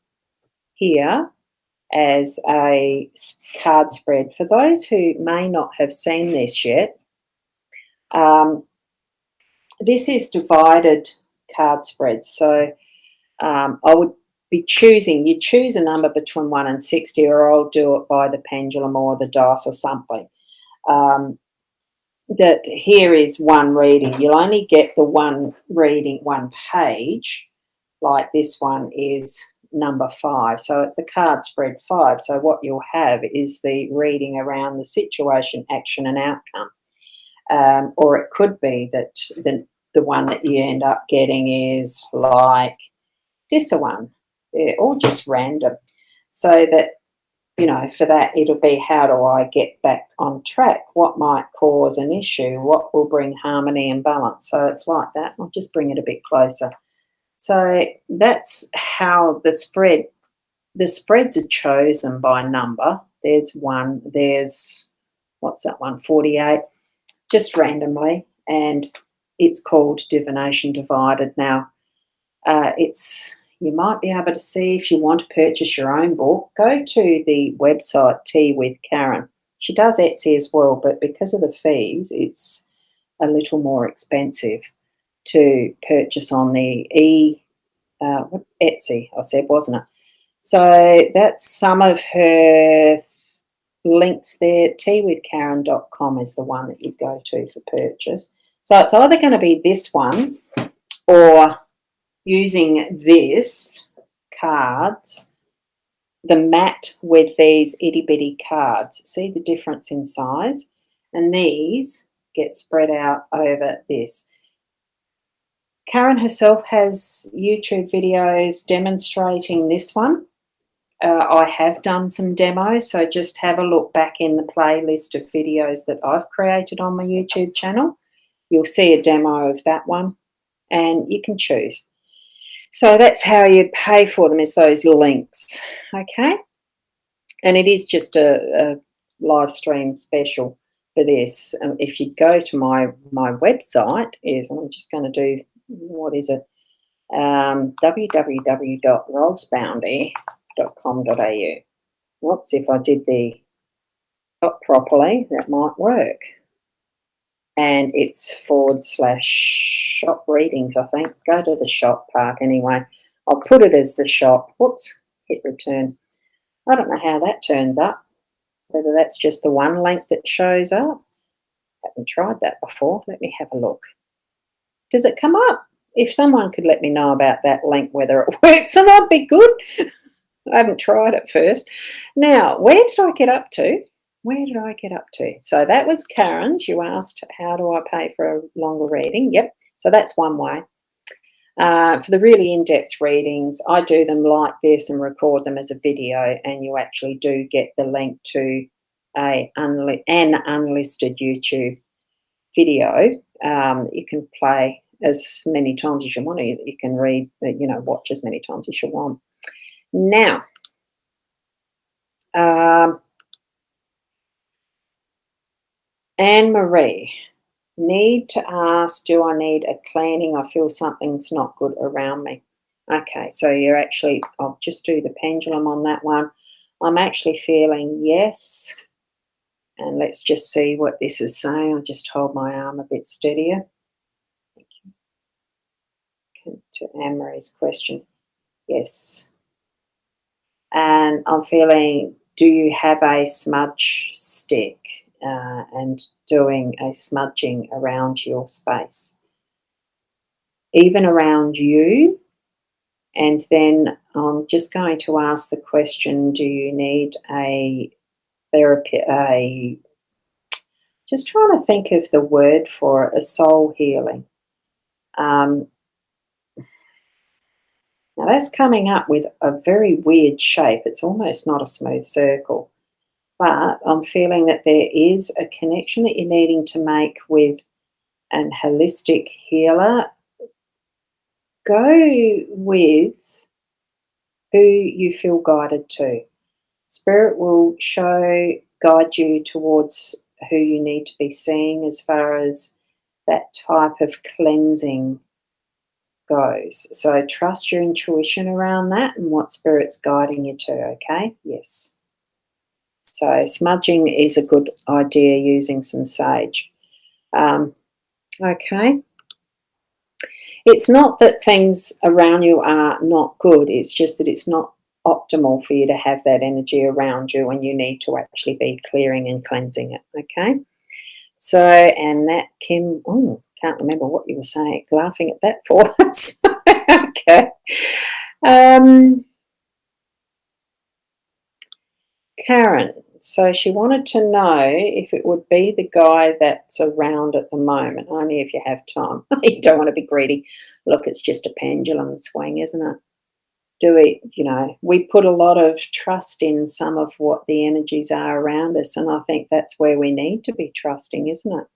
here as a card spread. For those who may not have seen this yet, this is divided card spreads. So I would be choosing, you choose a number between 1 and 60, or I'll do it by the pendulum or the dice or something. That here is one reading. You'll only get the one reading, one page, like this one is number 5. So it's the card spread 5. So what you'll have is the reading around the situation, action and outcome. Or it could be that the one that you end up getting is like this one. They're all just random. So that, for that it'll be, how do I get back on track? What might cause an issue? What will bring harmony and balance? So it's like that. I'll just bring it a bit closer. So that's how the spreads are chosen by number. There's one, what's that one, 48, just randomly, and it's called Divination Divided. Now, you might be able to see, if you want to purchase your own book, go to the website Tea with Karen. She does Etsy as well, but because of the fees, it's a little more expensive to purchase on the Etsy, I said, wasn't it? So that's some of her links there. teawithkaren.com is the one that you go to for purchase. So it's either going to be this one or using this cards, the mat with these itty bitty cards. See the difference in size? And these get spread out over this. Karen herself has YouTube videos demonstrating this one. I have done some demos, so just have a look back in the playlist of videos that I've created on my YouTube channel. You'll see a demo of that one, and you can choose. So that's how you pay for them, is those links, okay? And it is just a live stream special for this. If you go to my website, I'm just going to do, what is it? www.rosboundy.com.au. Whoops, if I did the dot properly, that might work. And it's /shop readings, I think. Go to the shop park anyway. I'll put it as the shop. Whoops, hit return. I don't know how that turns up, whether that's just the one link that shows up. I haven't tried that before. Let me have a look. Does it come up? If someone could let me know about that link, whether it works, and I'd be good. I haven't tried it first. Now, where did I get up to? Where did I get up to? So that was Karen's. You asked, how do I pay for a longer reading? Yep. So that's one way. For the really in-depth readings, I do them like this and record them as a video, and you actually do get the link to an unlisted YouTube video. You can play as many times as you want to. You can read, watch as many times as you want. Now, Anne-Marie, need to ask, do I need a cleaning? I feel something's not good around me. Okay, so you're actually, I'll just do the pendulum on that one. I'm actually feeling yes. And let's just see what this is saying. I'll just hold my arm a bit steadier. Thank you. To Anne-Marie's question. Yes. And I'm feeling, do you have a smudge stick and doing a smudging around your space? Even around you. And then I'm just going to ask the question, do you need a therapy, just trying to think of the word for it, a soul healing. Now that's coming up with a very weird shape. It's almost not a smooth circle. But I'm feeling that there is a connection that you're needing to make with an holistic healer. Go with who you feel guided to. Spirit will guide you towards who you need to be seeing as far as that type of cleansing goes. So trust your intuition around that and what Spirit's guiding you to, okay? Yes. So smudging is a good idea using some sage. Okay. It's not that things around you are not good. It's just that it's not optimal for you to have that energy around you and you need to actually be clearing and cleansing it. Okay. So, and that Kim, can't remember what you were saying, laughing at that for us. Okay. Karen, so she wanted to know if it would be the guy that's around at the moment, only if you have time. You don't want to be greedy. Look, it's just a pendulum swing, isn't it? We put a lot of trust in some of what the energies are around us, and I think that's where we need to be trusting, isn't it?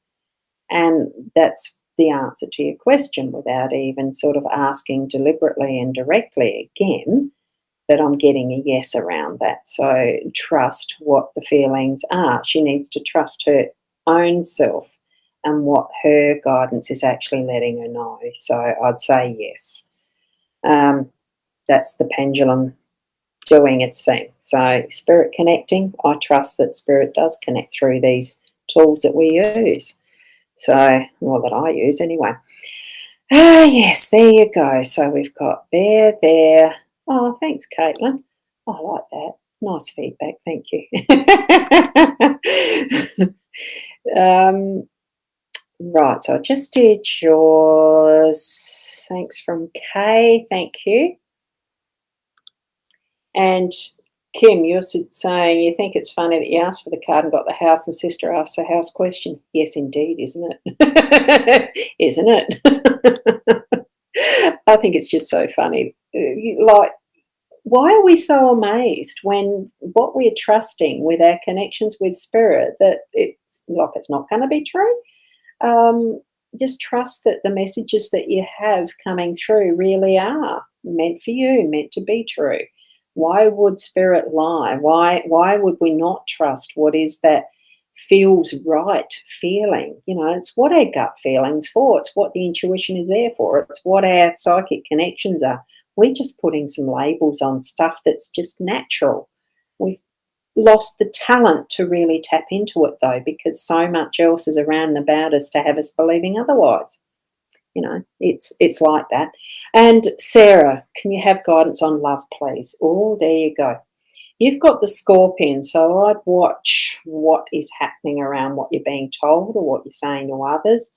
And that's the answer to your question without even sort of asking deliberately and directly again. That I'm getting a yes around that. So trust what the feelings are. She needs to trust her own self and what her guidance is actually letting her know. So I'd say yes. That's the pendulum doing its thing. So Spirit connecting, I trust that Spirit does connect through these tools that we use. So, well, that I use anyway. Yes, there you go. So we've got there. Oh, thanks, Caitlin. Oh, I like that. Nice feedback. Thank you. Right, so I just did yours. Thanks from Kay. Thank you. And Kim, you're saying you think it's funny that you asked for the card and got the house and sister asked the house question. Yes, indeed, isn't it? Isn't it? I think it's just so funny. Like, why are we so amazed when what we're trusting with our connections with Spirit that it's like it's not going to be true? Just trust that the messages that you have coming through really are meant for you, meant to be true. Why would Spirit lie? Why would we not trust what is that feels right feeling? It's what our gut feeling's for. It's what the intuition is there for. It's what our psychic connections are. We're just putting some labels on stuff that's just natural. We've lost the talent to really tap into it, though, because so much else is around about us to have us believing otherwise. It's like that. And Sarah, can you have guidance on love, please? Oh, there you go. You've got the Scorpion, so I'd watch what is happening around what you're being told or what you're saying to others,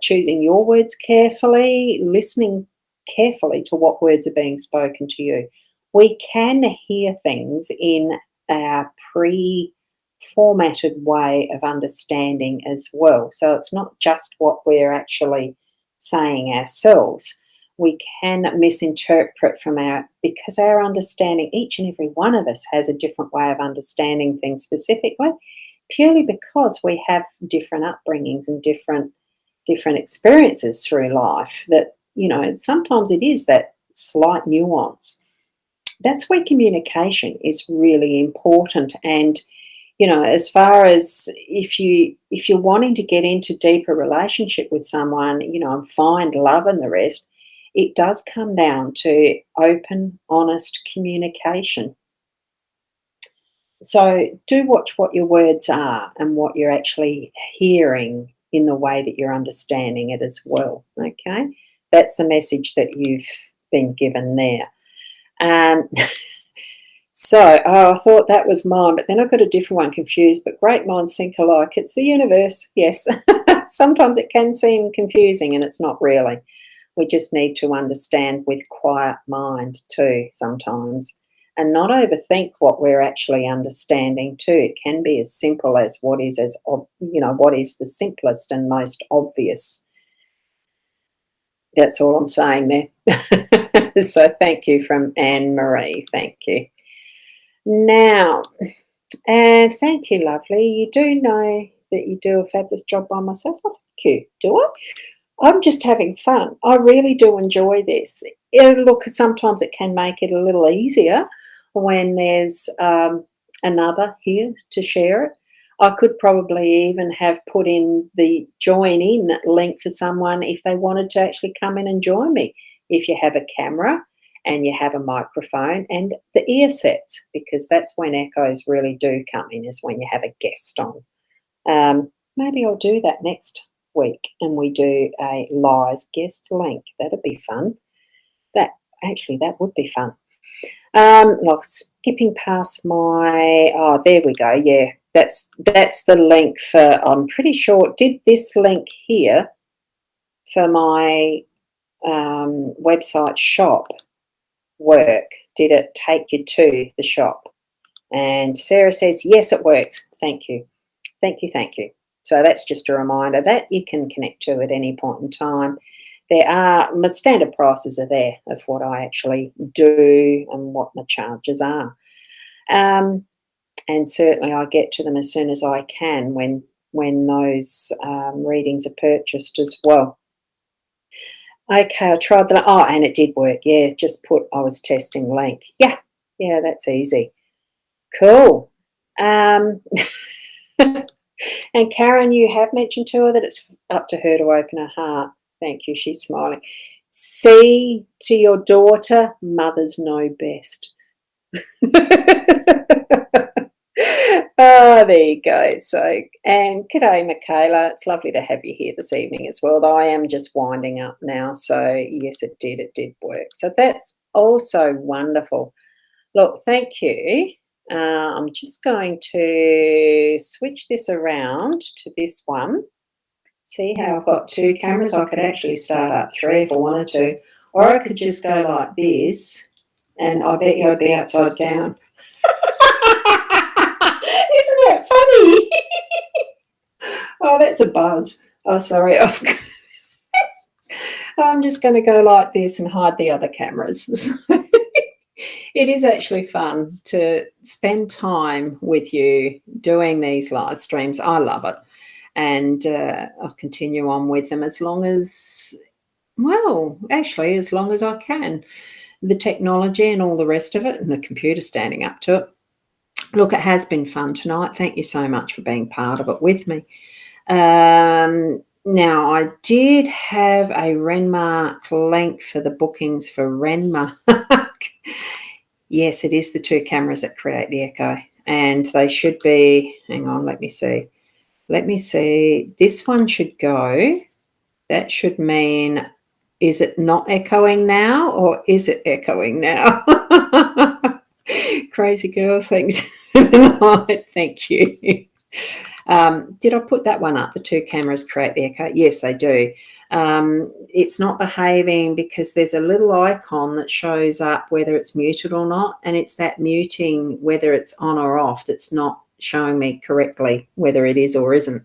choosing your words carefully, listening carefully to what words are being spoken to you. We can hear things in our pre-formatted way of understanding as well. So it's not just what we're actually saying ourselves. We can misinterpret because our understanding, each and every one of us has a different way of understanding things specifically, purely because we have different upbringings and different experiences through life that, sometimes it is that slight nuance. That's where communication is really important. And, as far as if you're wanting to get into deeper relationship with someone, and find love and the rest, it does come down to open, honest communication. So do watch what your words are and what you're actually hearing in the way that you're understanding it as well. Okay, that's the message that you've been given there. So, I thought that was mine, but then I got a different one confused. But great minds think alike. It's the universe. Yes, sometimes it can seem confusing, and it's not really. We just need to understand with quiet mind too sometimes, and not overthink what we're actually understanding too. It can be as simple as what is what is the simplest and most obvious. That's all I'm saying there. So thank you from Anne Marie. Thank you. Now, and thank you, lovely. You do know that you do a fabulous job by myself. Oh, thank you. Do I? I'm just having fun. I really do enjoy this. Look, sometimes it can make it a little easier when there's another here to share it. I could probably even have put in the join in link for someone if they wanted to actually come in and join me. If you have a camera and you have a microphone and the ear sets, because that's when echoes really do come in, is when you have a guest on. Maybe I'll do that next week and we do a live guest link. That'd be fun. That would be fun. Like skipping past my, oh, there we go. Yeah, that's the link for, I'm pretty sure, did this link here for my website shop work? Did it take you to the shop? And Sarah says, yes, it works. Thank you. Thank you. Thank you. So that's just a reminder that you can connect to at any point in time. My standard prices are there of what I actually do and what my charges are. And certainly I get to them as soon as I can when those readings are purchased as well. Okay, I tried that. Oh, and it did work. Yeah, just put I was testing link. Yeah, that's easy. Cool. And Karen, you have mentioned to her that it's up to her to open her heart. Thank you. She's smiling. See to your daughter, mothers know best. Oh, there you go. So, and g'day, Michaela. It's lovely to have you here this evening as well. Though I am just winding up now. So, yes, it did work. So that's also wonderful. Look, thank you. I'm just going to switch this around to this one. See how I've got two cameras? I could actually start up three if I wanted to. Or I could just go like this, and I bet you I'd be upside down. Isn't that funny? Oh, that's a buzz. Oh, sorry. I'm just going to go like this and hide the other cameras. It is actually fun to spend time with you doing these live streams. I love it. And I'll continue on with them as long as I can. The technology and all the rest of it and the computer standing up to it. Look, it has been fun tonight. Thank you so much for being part of it with me. Now, I did have a Renmark link for the bookings for Renmark. Yes, it is the two cameras that create the echo. And they should be, hang on, let me see. This one should go. That should mean, is it not echoing now or is it echoing now? Crazy girl, thanks. Thank you. Did I put that one up? The two cameras create the echo. Yes, they do. It's not behaving because there's a little icon that shows up whether it's muted or not, and it's that muting, whether it's on or off, that's not showing me correctly whether it is or isn't.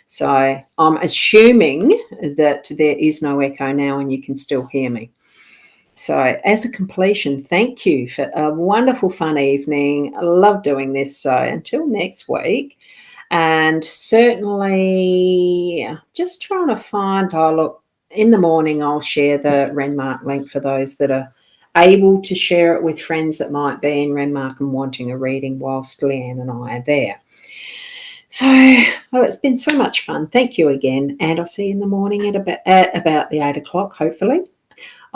So I'm assuming that there is no echo now and you can still hear me. So as a completion, thank you for a wonderful fun evening. I love doing this. So until next week, and certainly just trying to find, look, in the morning I'll share the Renmark link for those that are able to share it with friends that might be in Renmark and wanting a reading whilst Leanne and I are there. So, well, it's been so much fun. Thank you again. And I'll see you in the morning at about the 8 o'clock, hopefully,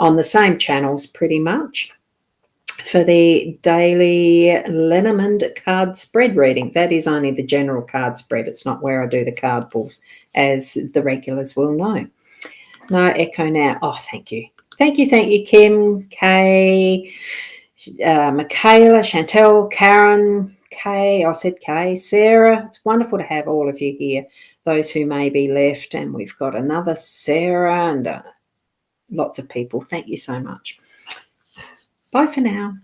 on the same channels pretty much. for the daily Lenormand card spread reading. That is only the general card spread. It's not where I do the card pulls, as the regulars will know. No echo now. Oh, thank you. Thank you, Kim, Kay, Michaela, Chantel, Karen, Kay. I said Kay, Sarah. It's wonderful to have all of you here, those who may be left. And we've got another Sarah and lots of people. Thank you so much. Bye for now.